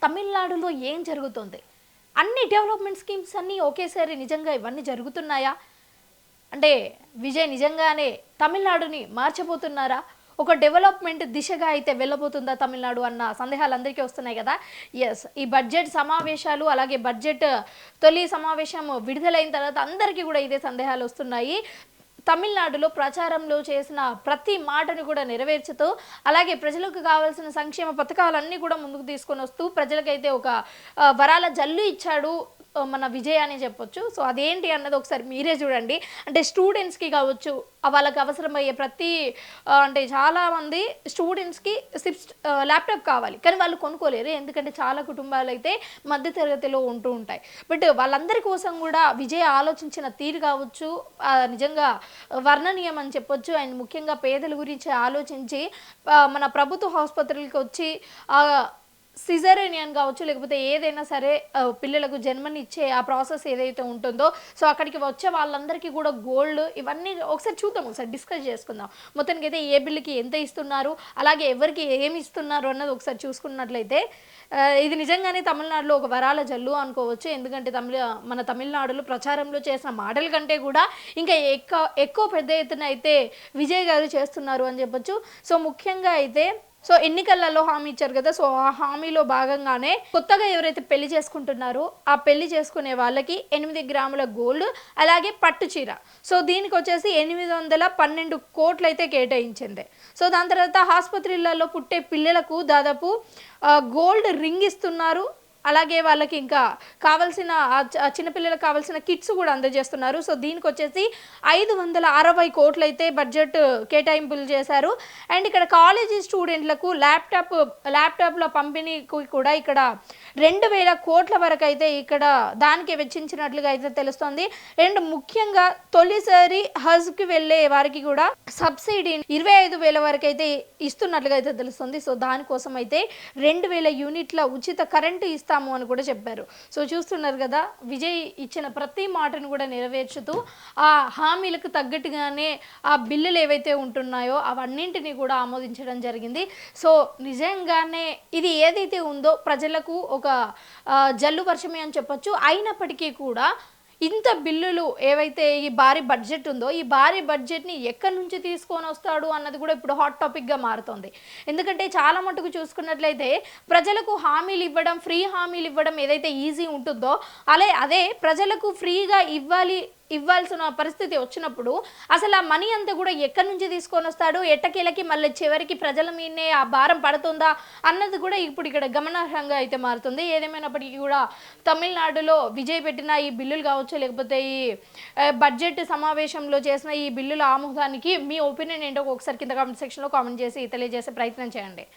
తమిళనాడులో ఏం జరుగుతుంది? అన్ని డెవలప్‌మెంట్ స్కీమ్స్ అన్నీ ఒకేసారి నిజంగా ఇవన్నీ జరుగుతున్నాయా? అంటే విజయ్ నిజంగానే తమిళనాడుని మార్చబోతున్నారా? ఒక డెవలప్‌మెంట్ దిశగా అయితే వెళ్ళబోతుందా తమిళనాడు అన్న సందేహాలు అందరికీ వస్తున్నాయి కదా! యెస్. ఈ బడ్జెట్ సమావేశాలు అలాగే బడ్జెట్ తొలి సమావేశం విడుదలైన తర్వాత అందరికీ కూడా ఇదే సందేహాలు వస్తున్నాయి. తమిళనాడులో ప్రచారంలో చేసిన ప్రతి మాటను కూడా నెరవేర్చుతూ, అలాగే ప్రజలకు కావాల్సిన సంక్షేమ పథకాలన్నీ కూడా ముందుకు తీసుకొనొస్తూ ప్రజలకైతే ఒక వరాల జల్లు ఇచ్చాడు మన విజయ్ అని చెప్పొచ్చు. సో అదేంటి అన్నది ఒకసారి మీరే చూడండి. అంటే స్టూడెంట్స్‌కి కావచ్చు, వాళ్ళకి అవసరమయ్యే ప్రతి అంటే చాలామంది స్టూడెంట్స్‌కి ల్యాప్‌టాప్ కావాలి. కానీ వాళ్ళు కొనుక్కోలేరు. ఎందుకంటే చాలా కుటుంబాలైతే మధ్య తరగతిలో ఉంటూ ఉంటాయి. బట్ వాళ్ళందరి కోసం కూడా విజయ్ ఆలోచించిన తీరు కావచ్చు, నిజంగా వర్ణనీయం అని చెప్పొచ్చు. అండ్ ముఖ్యంగా పేదల గురించి ఆలోచించి మన ప్రభుత్వ ఆసుపత్రులకి వచ్చి సిజేరియన్ కావచ్చు, లేకపోతే ఏదైనా సరే పిల్లలకు జన్మనిచ్చే ఆ ప్రాసెస్ ఏదైతే ఉంటుందో, సో అక్కడికి వచ్చే వాళ్ళందరికీ కూడా గోల్డ్ ఇవన్నీ ఒకసారి చూద్దాం, ఒకసారి డిస్కస్ చేసుకుందాం. మొత్తానికైతే ఏ బిల్లుకి ఎంత ఇస్తున్నారు, అలాగే ఎవరికి ఏమి ఇస్తున్నారు అన్నది ఒకసారి చూసుకున్నట్లయితే ఇది నిజంగానే తమిళనాడులో ఒక వరాల జల్లు అనుకోవచ్చు. ఎందుకంటే మన తమిళనాడులో ప్రచారంలో చేసిన మాటల కంటే కూడా ఇంకా ఎక్కువ పెద్ద ఎత్తున అయితే విజయ్ గారు చేస్తున్నారు అని చెప్పొచ్చు. సో ముఖ్యంగా అయితే ఎన్నికలలో హామీ ఇచ్చారు కదా! సో ఆ హామీలో భాగంగానే కొత్తగా ఎవరైతే పెళ్లి చేసుకుంటున్నారో ఆ పెళ్లి చేసుకునే వాళ్ళకి 8 గ్రాముల గోల్డ్, అలాగే పట్టు చీర. సో దీనికి వచ్చేసి 812 కోట్లు అయితే కేటాయించింది. సో దాని తర్వాత ఆసుపత్రులలో పుట్టే పిల్లలకు దాదాపు గోల్డ్ రింగ్ ఇస్తున్నారు. అలాగే వాళ్ళకి ఇంకా కావాల్సిన చిన్నపిల్లలకు కావాల్సిన కిట్స్ కూడా అందజేస్తున్నారు. సో దీనికి వచ్చేసి 560 కోట్లు అయితే బడ్జెట్ కేటాయింపులు చేశారు. అండ్ ఇక్కడ కాలేజీ స్టూడెంట్లకు ల్యాప్టాప్ల పంపిణీకి కూడా ఇక్కడ 2000 కోట్ల వరకు అయితే ఇక్కడ దానికి వెచ్చించినట్లుగా అయితే తెలుస్తుంది. అండ్ ముఖ్యంగా తొలిసారి హజ్కి వెళ్ళే వారికి కూడా సబ్సిడీ 25,000 వరకు అయితే ఇస్తున్నట్లుగా అయితే తెలుస్తుంది. సో దానికోసం అయితే 2000 యూనిట్ల ఉచిత కరెంటు అని కూడా చెప్పారు. సో చూస్తున్నారు కదా, విజయ్ ఇచ్చిన ప్రతి మాటను కూడా నెరవేర్చుతూ ఆ హామీలకు తగ్గట్టుగానే ఆ బిల్లులు ఏవైతే ఉంటున్నాయో అవన్నింటినీ కూడా ఆమోదించడం జరిగింది. సో నిజంగానే ఇది ఏదైతే ఉందో ప్రజలకు ఒక జల్లు వర్షమే అని చెప్పొచ్చు. అయినప్పటికీ కూడా ఇంత బిల్లులు ఏవైతే ఈ భారీ బడ్జెట్ ఉందో ఈ భారీ బడ్జెట్ని ఎక్కడి నుంచి తీసుకొని వస్తాడు అన్నది కూడా ఇప్పుడు హాట్ టాపిక్గా మారుతుంది. ఎందుకంటే చాలా మటుకు చూసుకున్నట్లయితే ప్రజలకు హామీలు ఇవ్వడం, ఫ్రీ హామీలు ఇవ్వడం ఏదైతే ఈజీ ఉంటుందో అదే ప్రజలకు ఫ్రీగా ఇవ్వాల్సిన పరిస్థితి వచ్చినప్పుడు అసలు ఆ మనీ అంతా కూడా ఎక్కడి నుంచి తీసుకొని వస్తాడు, ఎట్టకేలకి మళ్ళీ చివరికి ప్రజల మీదనే ఆ భారం పడుతుందా అన్నది కూడా ఇప్పుడు ఇక్కడ గమనార్హంగా అయితే మారుతుంది. ఏదేమైనప్పటికీ కూడా తమిళనాడులో విజయ్ పెట్టిన ఈ బిల్లులు కావచ్చు, లేకపోతే ఈ బడ్జెట్ సమావేశంలో చేసిన ఈ బిల్లుల ఆమోదానికి మీ ఒపీనియన్ ఏంటో ఒకసారి కింద కామెంట్ సెక్షన్లో కామెంట్ చేసి తెలియజేసే ప్రయత్నం చేయండి.